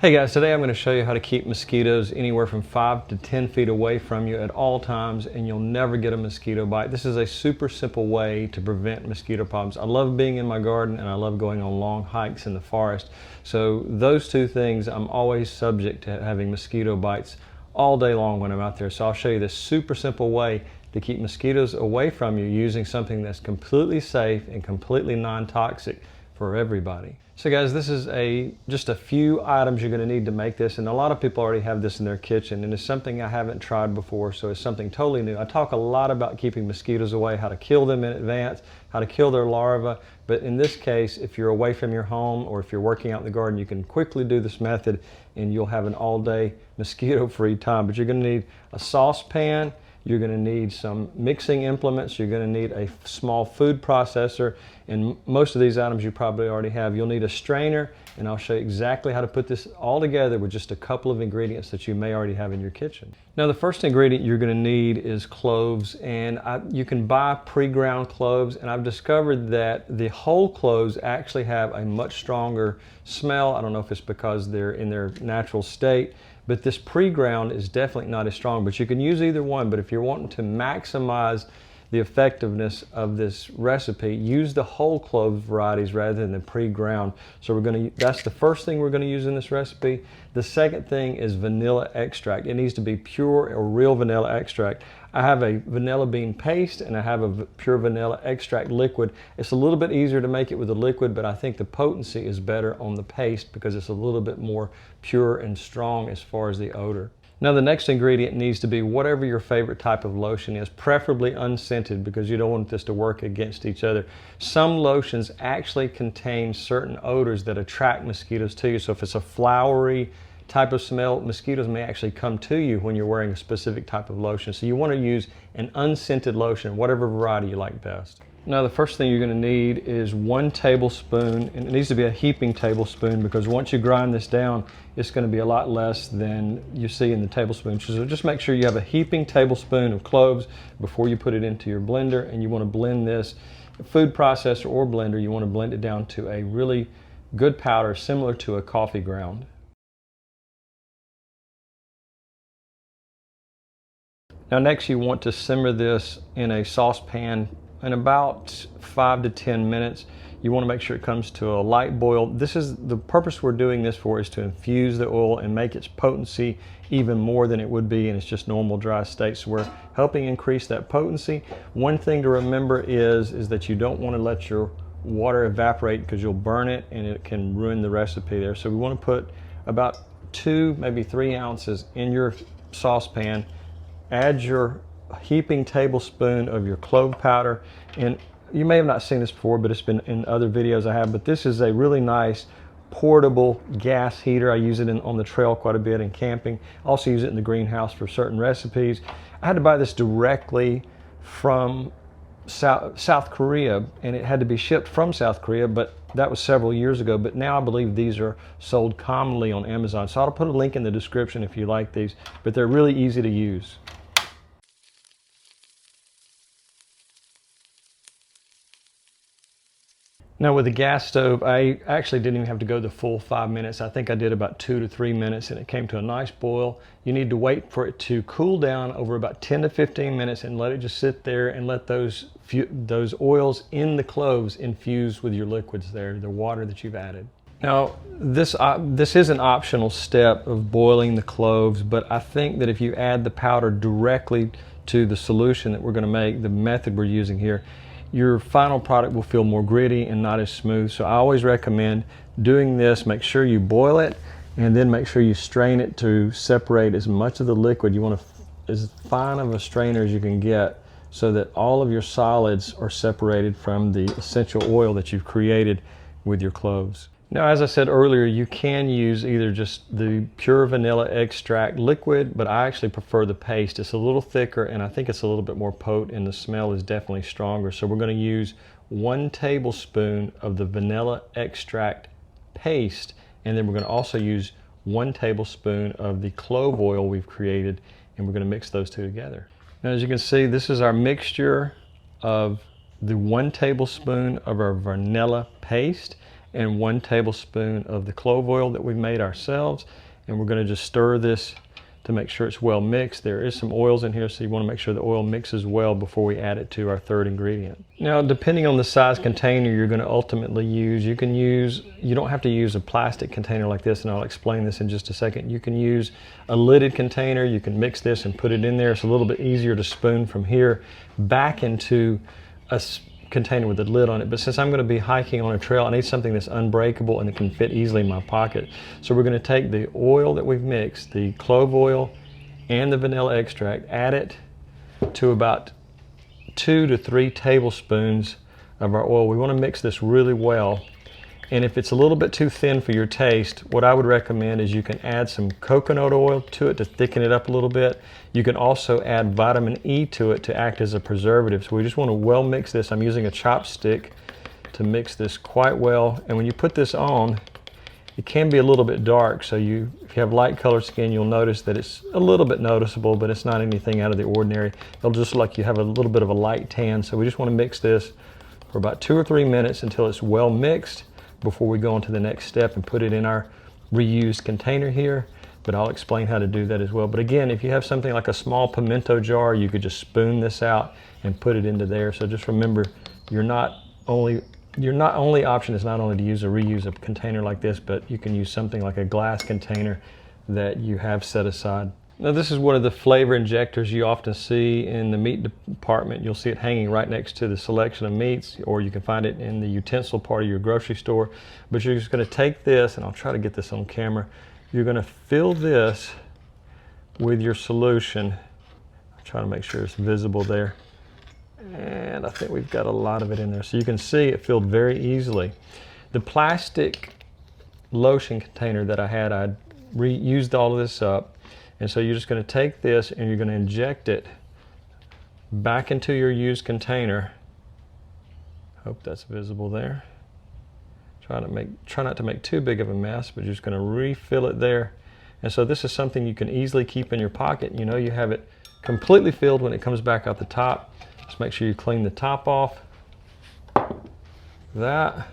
Hey guys, today I'm going to show you how to keep mosquitoes anywhere from 5 to 10 feet away from you at all times, and you'll never get a mosquito bite. This is a super simple way to prevent mosquito problems. I love being in my garden and I love going on long hikes in the forest. So those two things, I'm always subject to having mosquito bites all day long when I'm out there. So I'll show you this super simple way to keep mosquitoes away from you using something that's completely safe and completely non-toxic for everybody. So guys, this is just a few items you're going to need to make this, and a lot of people already have this in their kitchen, and it's something I haven't tried before, so it's something totally new. I talk a lot about keeping mosquitoes away, how to kill them in advance, how to kill their larvae, but in this case, if you're away from your home or if you're working out in the garden, you can quickly do this method and you'll have an all-day mosquito-free time. But you're going to need a saucepan, you're going to need some mixing implements, you're going to need a small food processor, and most of these items you probably already have. You'll need a strainer, and I'll show you exactly how to put this all together with just a couple of ingredients that you may already have in your kitchen. Now the first ingredient you're going to need is cloves, and you can buy pre-ground cloves, and I've discovered that the whole cloves actually have a much stronger smell. I don't know if it's because they're in their natural state, but this pre-ground is definitely not as strong, but you can use either one. But if you're wanting to maximize the effectiveness of this recipe, use the whole clove varieties rather than the pre-ground. So that's the first thing we're going to use in this recipe. The second thing is vanilla extract. It needs to be pure or real vanilla extract. I have a vanilla bean paste and I have a pure vanilla extract liquid. It's a little bit easier to make it with the liquid, but I think the potency is better on the paste because it's a little bit more pure and strong as far as the odor. Now the next ingredient needs to be whatever your favorite type of lotion is, preferably unscented because you don't want this to work against each other. Some lotions actually contain certain odors that attract mosquitoes to you. So if it's a flowery type of smell, mosquitoes may actually come to you when you're wearing a specific type of lotion. So you want to use an unscented lotion, whatever variety you like best. Now the first thing you're going to need is 1 tablespoon, and it needs to be a heaping tablespoon because once you grind this down, it's going to be a lot less than you see in the tablespoon. So just make sure you have a heaping tablespoon of cloves before you put it into your blender, and you want to blend this. Food processor or blender, you want to blend it down to a really good powder similar to a coffee ground. Now next you want to simmer this in a saucepan in about 5 to 10 minutes. You want to make sure it comes to a light boil. This is the purpose we're doing this for, is to infuse the oil and make its potency even more than it would be in its just normal dry state. So we're helping increase that potency. One thing to remember is that you don't want to let your water evaporate because you'll burn it and it can ruin the recipe there. So we want to put about 2, maybe 3 ounces in your saucepan. Add your heaping tablespoon of your clove powder, and you may have not seen this before, but it's been in other videos I have, but this is a really nice portable gas heater. I use it on the trail quite a bit in camping. I also use it in the greenhouse for certain recipes. I had to buy this directly from South Korea, and it had to be shipped from South Korea, but that was several years ago. But now I believe these are sold commonly on Amazon. So I'll put a link in the description if you like these, but they're really easy to use. Now with the gas stove, I actually didn't even have to go the full 5 minutes. I think I did about 2 to 3 minutes and it came to a nice boil. You need to wait for it to cool down over about 10 to 15 minutes and let it just sit there and let those oils in the cloves infuse with your liquids there, the water that you've added. Now this is an optional step of boiling the cloves, but I think that if you add the powder directly to the solution that we're going to make, the method we're using here, your final product will feel more gritty and not as smooth. So I always recommend doing this. Make sure you boil it and then make sure you strain it to separate as much of the liquid. You want as fine of a strainer as you can get so that all of your solids are separated from the essential oil that you've created with your cloves. Now, as I said earlier, you can use either just the pure vanilla extract liquid, but I actually prefer the paste. It's a little thicker and I think it's a little bit more potent and the smell is definitely stronger. So we're going to use 1 tablespoon of the vanilla extract paste, and then we're going to also use 1 tablespoon of the clove oil we've created, and we're going to mix those two together. Now, as you can see, this is our mixture of the 1 tablespoon of our vanilla paste and 1 tablespoon of the clove oil that we've made ourselves. And we're going to just stir this to make sure it's well mixed. There is some oils in here, so you want to make sure the oil mixes well before we add it to our third ingredient. Now, depending on the size container you're going to ultimately use, you don't have to use a plastic container like this, and I'll explain this in just a second. You can use a lidded container. You can mix this and put it in there. It's a little bit easier to spoon from here back into a container with a lid on it. But since I'm going to be hiking on a trail, I need something that's unbreakable and it can fit easily in my pocket. So we're going to take the oil that we've mixed, the clove oil and the vanilla extract, add it to about 2 to 3 tablespoons of our oil. We want to mix this really well. And if it's a little bit too thin for your taste, what I would recommend is you can add some coconut oil to it to thicken it up a little bit. You can also add vitamin E to it to act as a preservative. So we just want to well mix this. I'm using a chopstick to mix this quite well. And when you put this on, it can be a little bit dark. So if you have light colored skin, you'll notice that it's a little bit noticeable, but it's not anything out of the ordinary. It'll just look like you have a little bit of a light tan. So we just want to mix this for about 2 or 3 minutes until it's well mixed before we go on to the next step and put it in our reused container here. But I'll explain how to do that as well. But again, if you have something like a small pimento jar, you could just spoon this out and put it into there. So just remember, your only option is not only to reuse a container like this, but you can use something like a glass container that you have set aside. Now, this is one of the flavor injectors you often see in the meat department. You'll see it hanging right next to the selection of meats, or you can find it in the utensil part of your grocery store. But you're just going to take this, and I'll try to get this on camera. You're going to fill this with your solution. I'll try to make sure it's visible there. And I think we've got a lot of it in there. So you can see it filled very easily. The plastic lotion container that I had, I'd reused all of this up. And so you're just going to take this and you're going to inject it back into your used container. Hope that's visible there. Try not to make too big of a mess, but you're just going to refill it there. And so this is something you can easily keep in your pocket. You know you have it completely filled when it comes back out the top. Just make sure you clean the top off. That.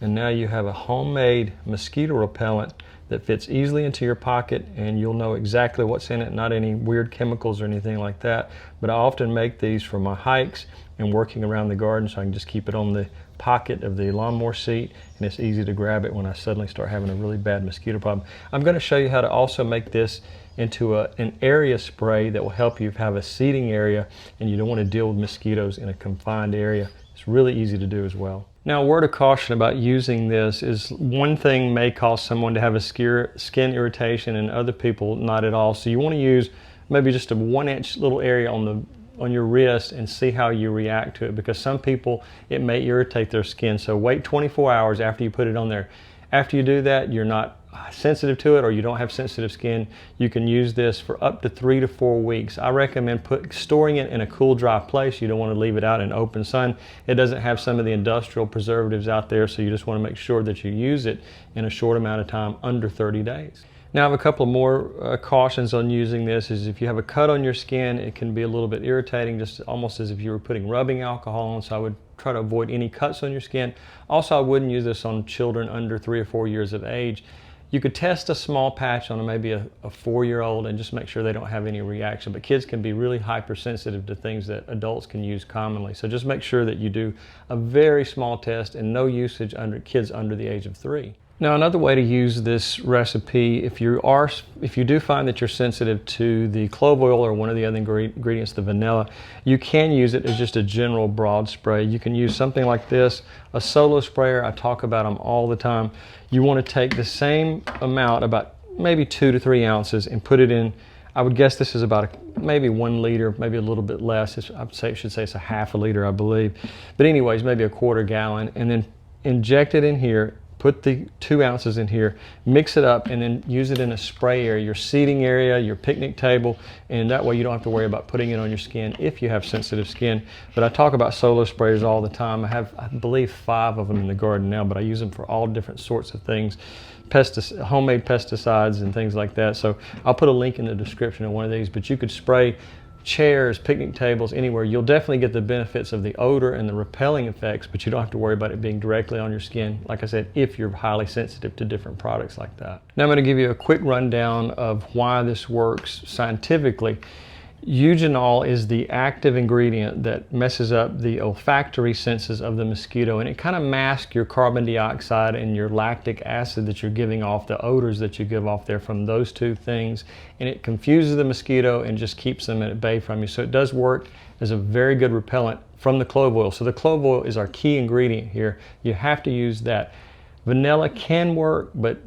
And now you have a homemade mosquito repellent that fits easily into your pocket, and you'll know exactly what's in it, not any weird chemicals or anything like that. But I often make these for my hikes and working around the garden, so I can just keep it on the pocket of the lawnmower seat, and it's easy to grab it when I suddenly start having a really bad mosquito problem. I'm going to show you how to also make this into an area spray that will help you have a seating area and you don't want to deal with mosquitoes in a confined area. It's really easy to do as well. Now, a word of caution about using this is one thing may cause someone to have a skin irritation and other people not at all. So you want to use maybe just a 1-inch little area on your wrist and see how you react to it, because some people, it may irritate their skin. So wait 24 hours after you put it on there. After you do that, you're not sensitive to it or you don't have sensitive skin, you can use this for up to 3 to 4 weeks. I recommend storing it in a cool, dry place. You don't want to leave it out in open sun. It doesn't have some of the industrial preservatives out there, so you just want to make sure that you use it in a short amount of time, under 30 days. Now, I have a couple more cautions on using this. Is if you have a cut on your skin, it can be a little bit irritating, just almost as if you were putting rubbing alcohol on, so I would try to avoid any cuts on your skin. Also, I wouldn't use this on children under 3 or 4 years of age. You could test a small patch on maybe a 4-year-old and just make sure they don't have any reaction. But kids can be really hypersensitive to things that adults can use commonly. So just make sure that you do a very small test and no usage under kids under the age of 3. Now, another way to use this recipe, if you do find that you're sensitive to the clove oil or one of the other ingredients, the vanilla, you can use it as just a general broad spray. You can use something like this, a solo sprayer. I talk about them all the time. You want to take the same amount, about maybe 2 to 3 ounces, and put it in. I would guess this is about maybe 1 liter, maybe a little bit less. I should say it's a half a liter, I believe. But anyways, maybe a 1/4 gallon, and then inject it in here. Put the 2 ounces in here, mix it up, and then use it in a spray area, your seating area, your picnic table, and that way you don't have to worry about putting it on your skin if you have sensitive skin. But I talk about solo sprayers all the time. I have, I believe, 5 of them in the garden now, but I use them for all different sorts of things, homemade pesticides and things like that. So I'll put a link in the description of one of these, but you could spray chairs, picnic tables, anywhere, you'll definitely get the benefits of the odor and the repelling effects, but you don't have to worry about it being directly on your skin, like I said, if you're highly sensitive to different products like that. Now I'm going to give you a quick rundown of why this works scientifically. Eugenol is the active ingredient that messes up the olfactory senses of the mosquito, and it kind of masks your carbon dioxide and your lactic acid that you're giving off, the odors that you give off there from those two things, and it confuses the mosquito and just keeps them at bay from you. So it does work as a very good repellent from the clove oil. So the clove oil is our key ingredient here. You have to use that. Vanilla can work, but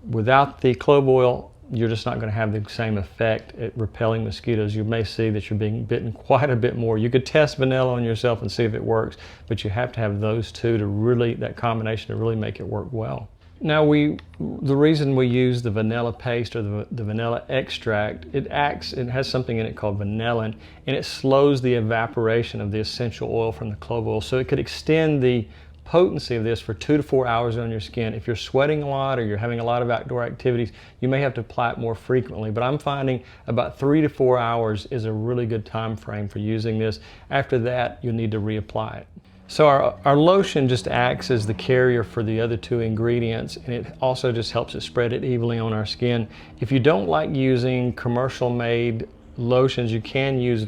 without the clove oil, you're just not going to have the same effect at repelling mosquitoes. You may see that you're being bitten quite a bit more. You could test vanilla on yourself and see if it works, but you have to have those two to really, that combination to really make it work well. Now the reason we use the vanilla paste or the vanilla extract, it has something in it called vanillin, and it slows the evaporation of the essential oil from the clove oil. So it could extend the potency of this for 2 to 4 hours on your skin. If you're sweating a lot or you're having a lot of outdoor activities, you may have to apply it more frequently, but I'm finding about 3 to 4 hours is a really good time frame for using this. After that, you'll need to reapply it. So our lotion just acts as the carrier for the other two ingredients, and it also just helps it spread it evenly on our skin. If you don't like using commercial made lotions, you can use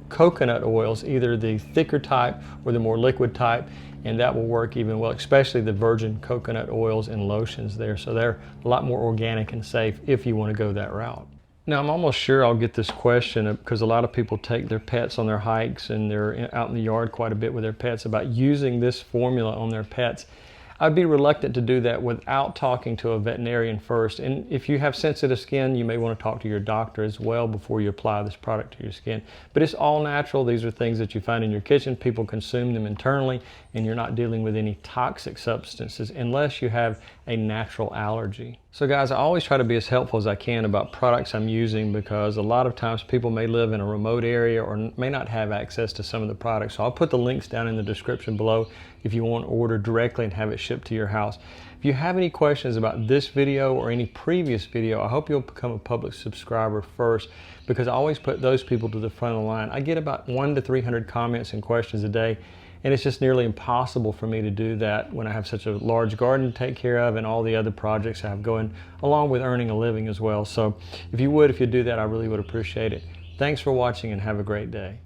coconut oils, either the thicker type or the more liquid type, and that will work even well, especially the virgin coconut oils and lotions there. So they're a lot more organic and safe if you want to go that route. Now I'm almost sure I'll get this question because a lot of people take their pets on their hikes and they're out in the yard quite a bit with their pets about using this formula on their pets. I'd be reluctant to do that without talking to a veterinarian first. And if you have sensitive skin, you may want to talk to your doctor as well before you apply this product to your skin. But it's all natural. These are things that you find in your kitchen. People consume them internally, and you're not dealing with any toxic substances unless you have a natural allergy. So guys, I always try to be as helpful as I can about products I'm using, because a lot of times people may live in a remote area or may not have access to some of the products. So I'll put the links down in the description below if you want to order directly and have it shipped to your house. If you have any questions about this video or any previous video, I hope you'll become a public subscriber first, because I always put those people to the front of the line. I get about 100 to 300 comments and questions a day, and it's just nearly impossible for me to do that when I have such a large garden to take care of and all the other projects I have going, along with earning a living as well. So if you'd do that, I really would appreciate it. Thanks for watching and have a great day.